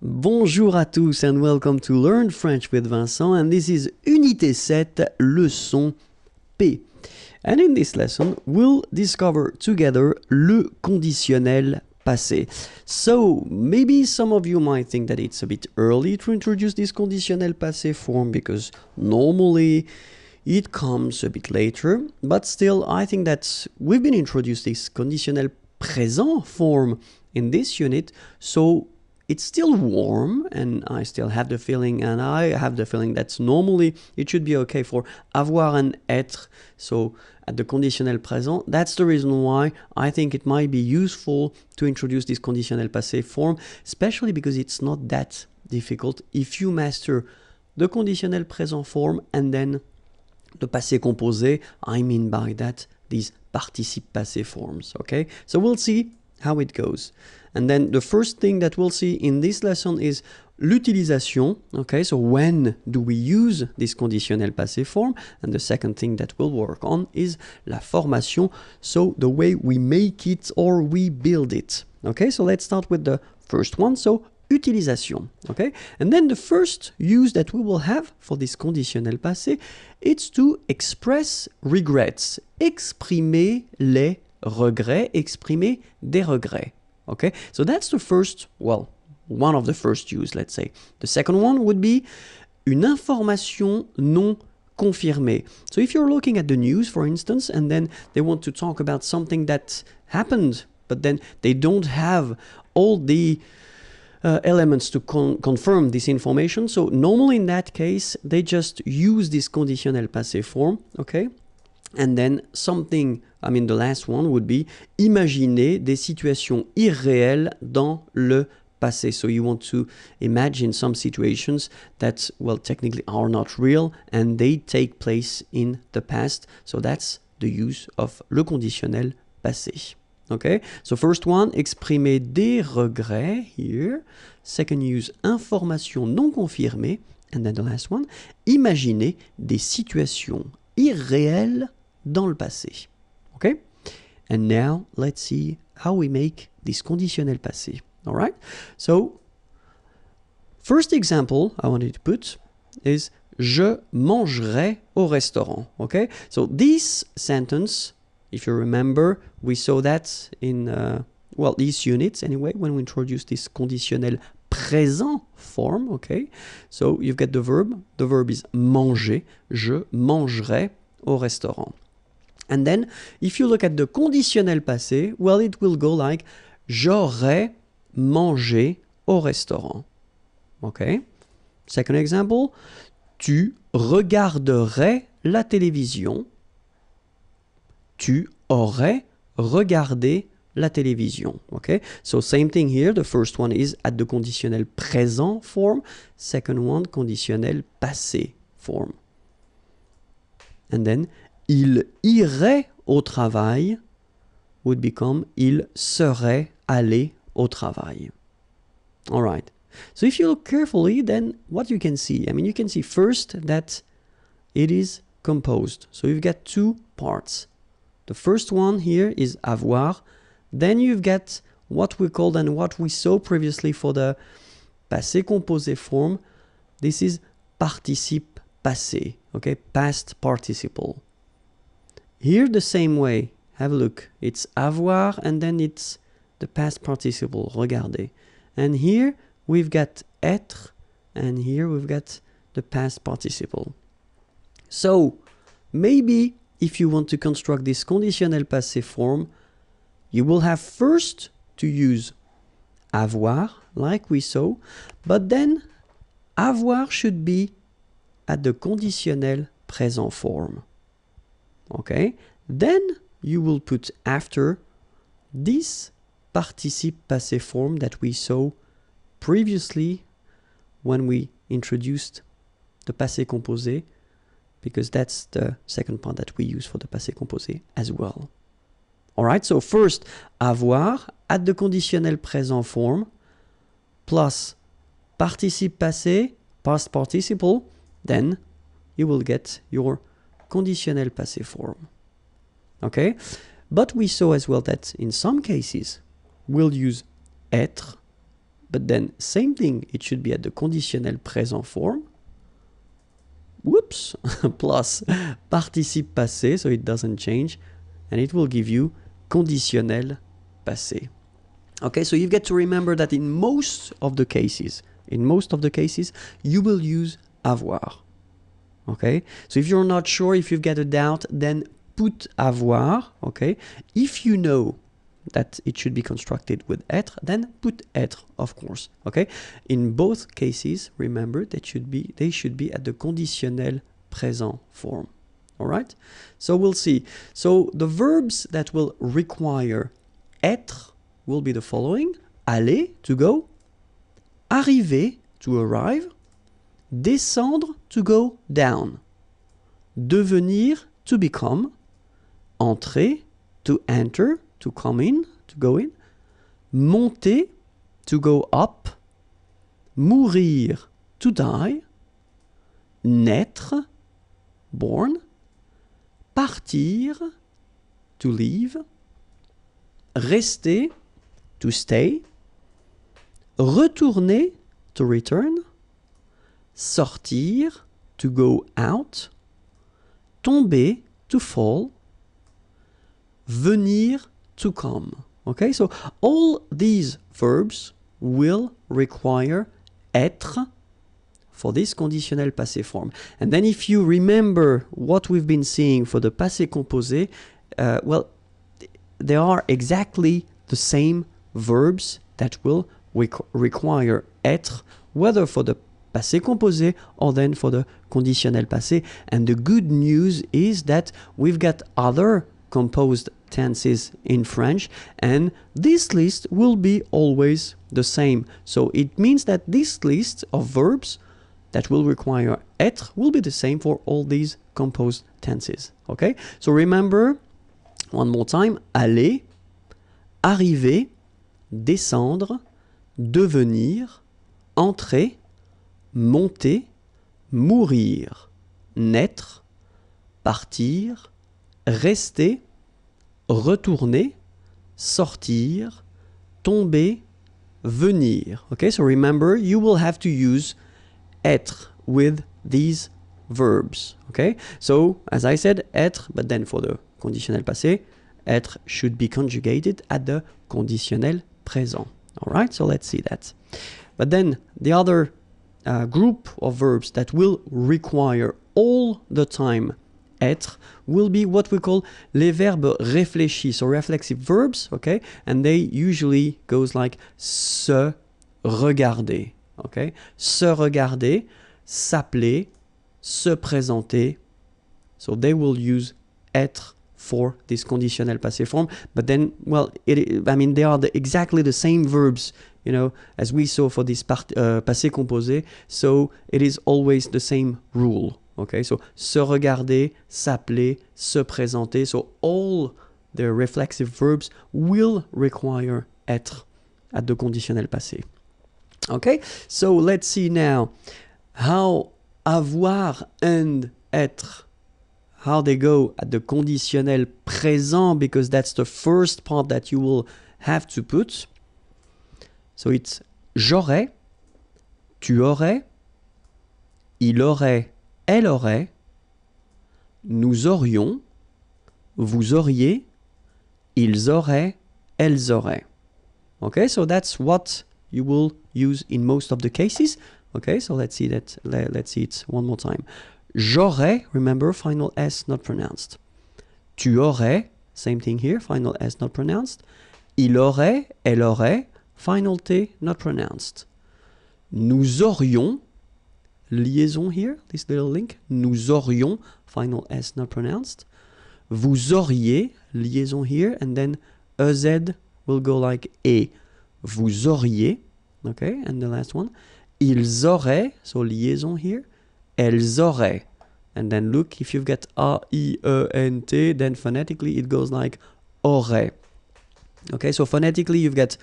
Bonjour à tous and welcome to Learn French with Vincent, and this is Unité 7, leçon P. And in this lesson, we'll discover together le conditionnel passé. So, maybe some of you might think that it's a bit early to introduce this conditionnel passé form because normally it comes a bit later, but still I think that we've been introduced this conditionnel présent form in this unit, so it's still warm, and I still have the feeling, and I have the feeling that normally it should be okay for avoir and être, so at the conditionnel présent. That's the reason why I think it might be useful to introduce this conditionnel passé form, especially because it's not that difficult if you master the conditionnel présent form and then the passé composé. I mean by that these participe passé forms, okay? So we'll see how it goes. And then the first thing that we'll see in this lesson is l'utilisation, okay? So when do we use this conditionnel passé form? And the second thing that we'll work on is la formation, so the way we make it or we build it, okay? So let's start with the first one, so utilisation, okay? And then the first use that we will have for this conditionnel passé, it's to express regrets, exprimer les regrets, exprimer des regrets. Okay, so that's the first, well, one of the first use, let's say. The second one would be une information non confirmée. So if you're looking at the news, for instance, and then they want to talk about something that happened, but then they don't have all the elements to confirm this information. So normally in that case, they just use this conditionnel passé form, okay? And then something, I mean, the last one would be imaginer des situations irréelles dans le passé. So you want to imagine some situations that, well, technically are not real and they take place in the past. So that's the use of le conditionnel passé. Okay, so first one, exprimer des regrets here. Second use, information non confirmée. And then the last one, imaginer des situations irréelles dans le passé. Okay? And now let's see how we make this conditionnel passé. All right? So, first example I wanted to put is je mangerai au restaurant. Okay? So this sentence, if you remember, we saw that in, well, these units anyway, when we introduced this conditionnel présent form. Okay? So you've got the verb is manger, je mangerai au restaurant. And then, if you look at the conditionnel passé, well, it will go like j'aurais mangé au restaurant. Okay? Second example, tu regarderais la télévision. Tu aurais regardé la télévision. Okay? So same thing here. The first one is at the conditionnel présent form. Second one, conditionnel passé form. And then, il irait au travail would become il serait allé au travail. All right. So if you look carefully, then what you can see, I mean, you can see first that it is composed. So you've got two parts. The first one here is avoir. Then you've got what we called and what we saw previously for the passé composé form. This is participe passé, okay, past participle. Here the same way, have a look, it's avoir and then it's the past participle, regardez. And here we've got être and here we've got the past participle. So maybe if you want to construct this conditionnel passé form, you will have first to use avoir like we saw, but then avoir should be at the conditionnel présent form. Okay, then you will put after this participe passé form that we saw previously when we introduced the passé composé, because that's the second part that we use for the passé composé as well. All right, so first avoir at the conditionnel présent form plus participe passé, past participle, then you will get your conditionnel passé form. Okay? But we saw as well that in some cases we'll use être but then same thing, it should be at the conditionnel présent form. Whoops, plus participe passé, so it doesn't change, and it will give you conditionnel passé. Okay, so you've got to remember that in most of the cases, you will use avoir. Okay, so if you're not sure, if you've got a doubt, then put avoir. Okay, if you know that it should be constructed with être, then put être, of course. Okay, in both cases, remember that they should be at the conditionnel présent form. All right, so we'll see. So the verbs that will require être will be the following: aller, to go; arriver, to arrive; descendre, to go down; devenir, to become; entrer, to enter, to come in, to go in; monter, to go up; mourir, to die; naître, born; partir, to leave; rester, to stay; retourner, to return; sortir, to go out; tomber, to fall; venir, to come. Okay, so all these verbs will require être for this conditionnel passé form. And then if you remember what we've been seeing for the passé composé, well, they are exactly the same verbs that will require être, whether for the passé composé or then for the conditionnel passé. And the good news is that we've got other composed tenses in French, and this list will be always the same. So it means that this list of verbs that will require être will be the same for all these composed tenses. Okay, so remember one more time: aller, arriver, descendre, devenir, entrer, monter, mourir, naître, partir, rester, retourner, sortir, tomber, venir. Okay, so remember, you will have to use être with these verbs. Okay, so as I said, être, but then for the conditionnel passé, être should be conjugated at the conditionnel présent. All right, so let's see that. But then the other group of verbs that will require all the time être will be what we call les verbes réfléchis, so reflexive verbs, okay, and they usually goes like se regarder, okay, se regarder, s'appeler, se présenter, so they will use être for this conditionnel passé form, but then, well, I mean, they are exactly the same verbs, you know, as we saw for this passé composé, so it is always the same rule. Okay, so se regarder, s'appeler, se présenter. So all the reflexive verbs will require être at the conditionnel passé. Okay, so let's see now how avoir and être, how they go at the conditionnel présent, because that's the first part that you will have to put. So it's j'aurais, tu aurais, il aurait, elle aurait, nous aurions, vous auriez, ils auraient, elles auraient. Okay, so that's what you will use in most of the cases. Okay, so let's see that. Let's see it one more time. J'aurais, remember, final S not pronounced. Tu aurais, same thing here, final S not pronounced. Il aurait, elle aurait, final T not pronounced. Nous aurions, liaison here, this little link. Nous aurions, final S not pronounced. Vous auriez, liaison here, and then EZ will go like E. Vous auriez, okay, and the last one. Ils auraient, so liaison here. Elles auraient. And then look, if you've got A-I-E-N-T, then phonetically it goes like aurait. Okay, so phonetically you've got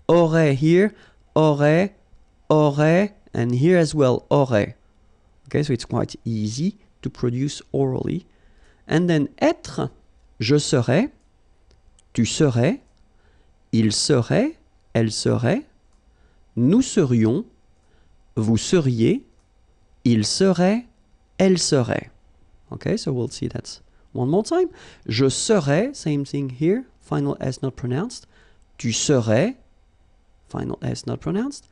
aurait here, aurait, aurait, and here as well, aurait. Okay, so it's quite easy to produce orally. And then être, je serais, tu serais, il serait, elle serait, nous serions, vous seriez, il serait, elle serait. Okay, so we'll see that one more time. Je serais, same thing here, final S not pronounced. Tu serais, final S not pronounced.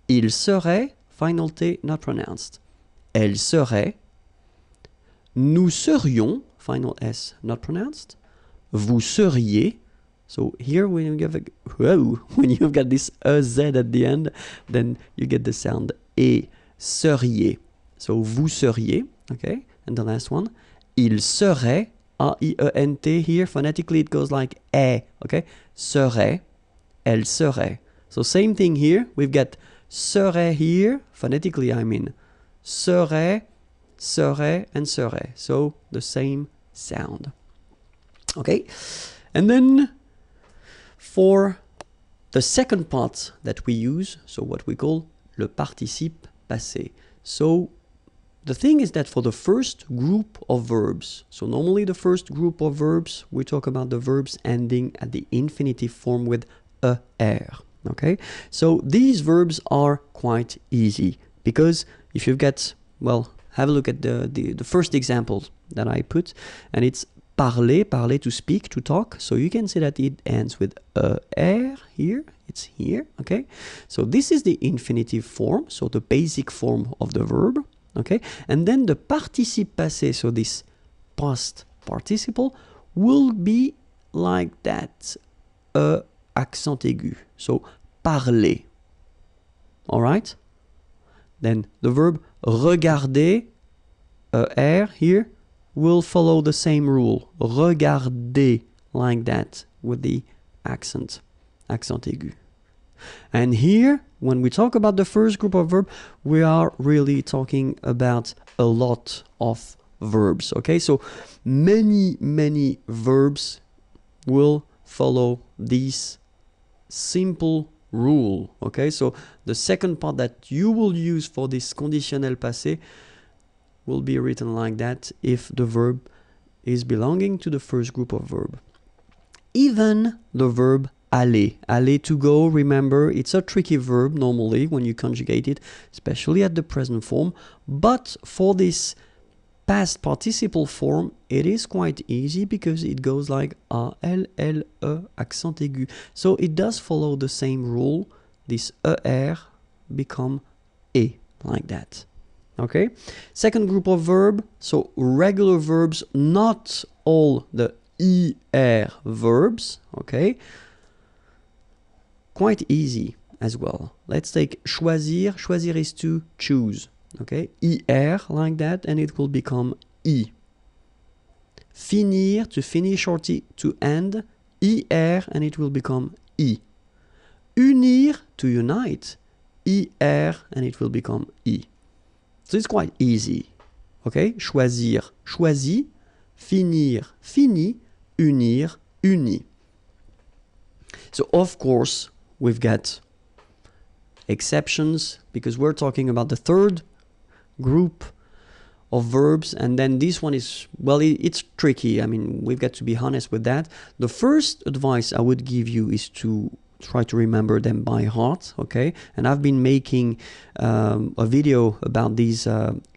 Il serait, final T not pronounced. Elle serait. Nous serions, final S not pronounced. Vous seriez. So here when you've got this Z at the end, then you get the sound et seriez. So vous seriez, okay? And the last one, il serait, A-I-E-N-T here, phonetically it goes like eh, okay? Serait, elle serait. So same thing here, we've got serait here, phonetically I mean, serait, serait, and serait. So the same sound. Okay? And then for the second part that we use, so what we call le participe passé. So the thing is that for the first group of verbs, so normally the first group of verbs, we talk about the verbs ending at the infinitive form with er, okay? So these verbs are quite easy because if you've got, well, have a look at the first example that I put, and it's parler, parler to speak, to talk. So you can see that it ends with er here. It's here, okay? So this is the infinitive form, so the basic form of the verb, okay? And then the participe passé, so this past participle, will be like that, accent aigu. So parler, all right? Then the verb regarder, er here, will follow the same rule. Regarder, like that, with the accent aigu. And here, when we talk about the first group of verbs, we are really talking about a lot of verbs, okay? So many verbs will follow this simple rule, okay? So the second part that you will use for this conditionnel passé will be written like that if the verb is belonging to the first group of verb. Even the verb aller, aller to go, remember, it's a tricky verb normally when you conjugate it, especially at the present form, but for this past participle form, it is quite easy because it goes like A, L, L, E, accent aigu. So it does follow the same rule, this ER become E, like that. Okay, second group of verb, so regular verbs, not all the ER verbs, okay, quite easy as well. Let's take choisir, choisir is to choose, okay, ER like that, and it will become I. Finir, to finish or to end, ER, and it will become I. Unir, to unite, ER, and it will become I. So it's quite easy, okay? Choisir, choisi, finir, fini, unir, uni. So of course, we've got exceptions because we're talking about the third group of verbs, and then this one is, well, it's tricky. I mean, we've got to be honest with that. The first advice I would give you is to try to remember them by heart, okay? And I've been making a video about these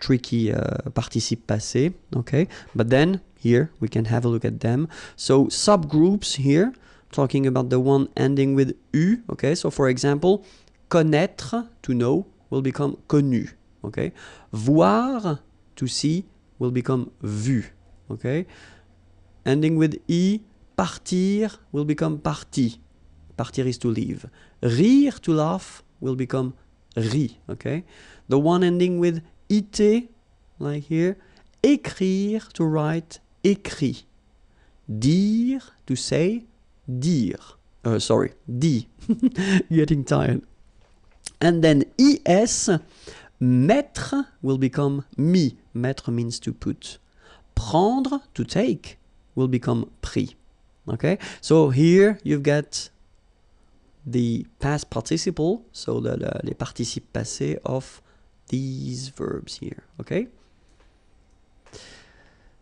tricky participe passé, okay? But then here we can have a look at them. So subgroups here, talking about the one ending with U, okay? So for example, connaître, to know, will become connu, okay? Voir, to see, will become vu, okay? Ending with I, partir, will become parti. Partir is to leave. Rire, to laugh, will become ri, okay? The one ending with ite, like here, écrire, to write, écrit. Dire, to say, dire. Dit. Getting tired. And then es, mettre, will become mis. Mettre means to put. Prendre, to take, will become prix. Okay? So here you've got the past participle, so les participes passés of these verbs here, okay?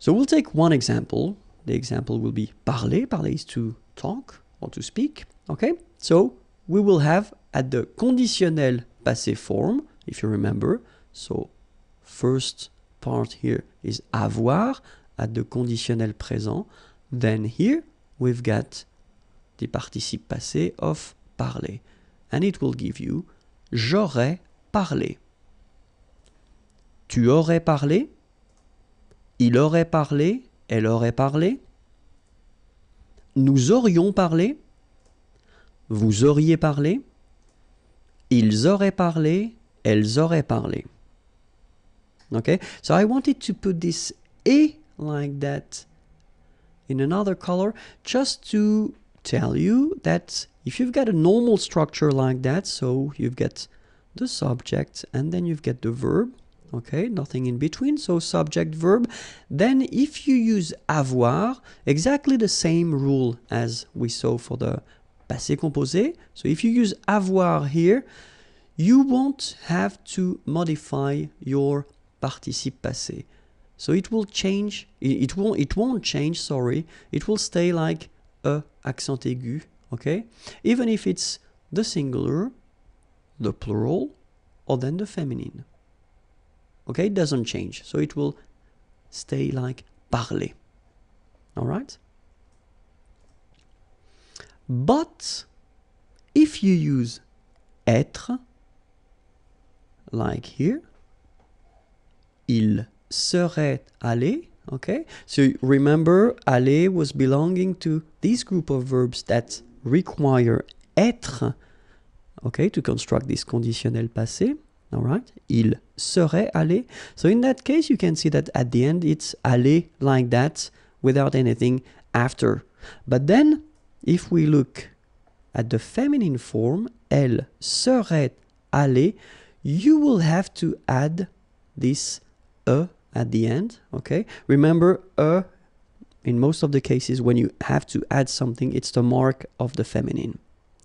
So we'll take one example. The example will be parler. Parler is to talk or to speak, okay? So we will have at the conditionnel passé form, if you remember. So first part here is avoir at the conditionnel présent. Then here we've got the participe passé of parler. And it will give you j'aurais parlé. Tu aurais parlé. Il aurait parlé. Elle aurait parlé. Nous aurions parlé. Vous auriez parlé. Ils auraient parlé. Elles auraient parlé. Okay, so I wanted to put this et like that in another color just to tell you that if you've got a normal structure like that, so you've got the subject and then you've got the verb, okay, nothing in between, so subject, verb, then if you use avoir, exactly the same rule as we saw for the passé composé, so if you use avoir here, you won't have to modify your participe passé. So it will change, it won't change, sorry, it will stay like a accent aigu, okay? Even if it's the singular, the plural, or then the feminine. Okay, it doesn't change, so it will stay like parler. All right? But if you use être, like here, il serait allé, okay? So remember, aller was belonging to this group of verbs that require être, okay, to construct this conditionnel passé, all right? Il serait allé. So in that case, you can see that at the end, it's allé like that without anything after. But then, if we look at the feminine form, elle serait allée, you will have to add this e at the end, okay? Remember, in most of the cases, when you have to add something, it's the mark of the feminine.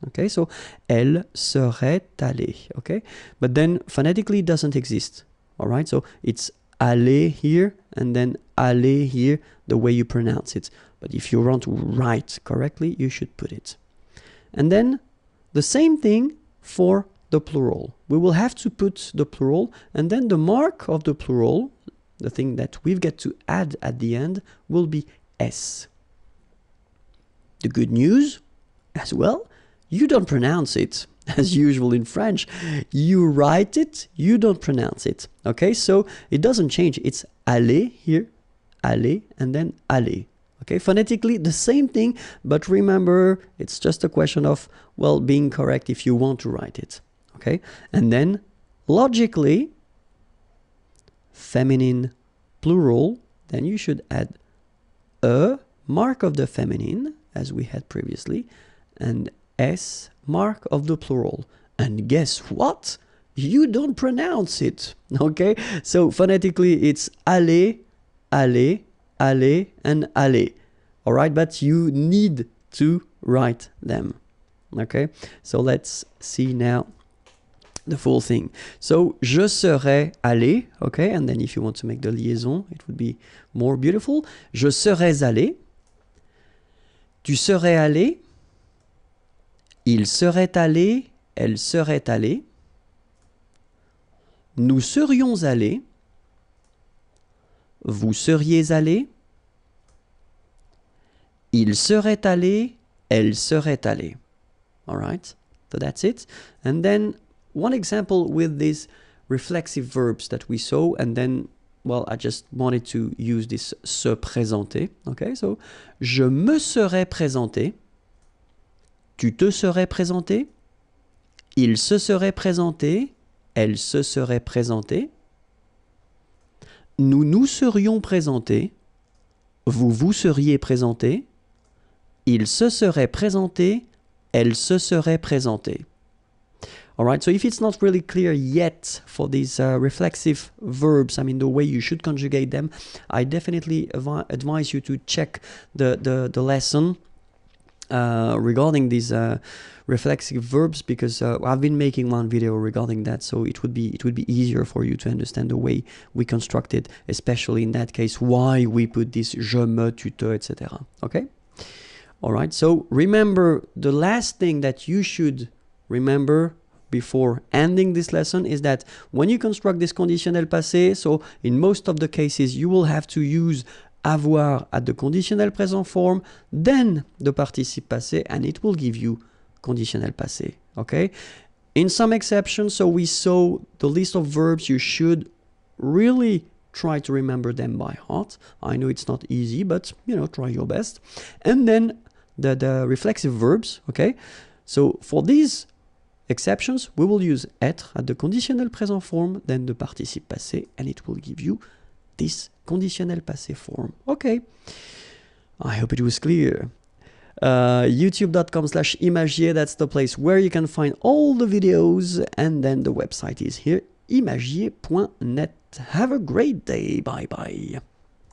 Okay, so elle serait allée, okay? But then phonetically it doesn't exist, all right? So it's aller here and then aller here, the way you pronounce it. But if you want to write correctly, you should put it. And then the same thing for the plural. We will have to put the plural, and then the mark of the plural, the thing that we've got to add at the end, will be S. The good news as well, you don't pronounce it as usual in French. You write it, you don't pronounce it. Okay, so it doesn't change. It's aller here, aller, and then aller. Okay, phonetically the same thing, but remember, it's just a question of, well, being correct if you want to write it. Okay, and then logically, feminine plural, then you should add a mark of the feminine, as we had previously, and S mark of the plural. And guess what? You don't pronounce it. Okay, so phonetically it's aller, aller, aller, and aller. All right, but you need to write them. Okay, so let's see now the full thing. So, je serais allé, okay, and then if you want to make the liaison, it would be more beautiful. Je serais allé. Tu serais allé. Il serait allé. Elle serait allée. Nous serions allés. Vous seriez allé. Il serait allé. Elle serait allée. All right, so that's it. And then one example with these reflexive verbs that we saw, and then, well, I just wanted to use this se présenter. Okay, so je me serais présenté. Tu te serais présenté. Il se serait présenté. Elle se serait présentée. Nous nous serions présentés. Vous vous seriez présenté. Il se serait présenté. Elle se serait présentée. All right, so if it's not really clear yet for these reflexive verbs, I mean the way you should conjugate them, I definitely advise you to check the lesson regarding these reflexive verbs, because I've been making one video regarding that, so it would be easier for you to understand the way we construct it, especially in that case why we put this je, me, tu, te, etc. Okay? All right, so remember the last thing that you should remember before ending this lesson is that when you construct this conditionnel passé, so in most of the cases you will have to use avoir at the conditional present form, then the participe passé, and it will give you conditional passé, okay? In some exceptions, so we saw the list of verbs, you should really try to remember them by heart. I know it's not easy, but, you know, try your best. And then the reflexive verbs, okay? So for these exceptions, we will use être at the conditional present form, then the participe passé, and it will give you this conditional passé form. Okay, I hope it was clear. youtube.com/imagier, that's the place where you can find all the videos, and then the website is here, imagier.net. Have a great day. Bye bye.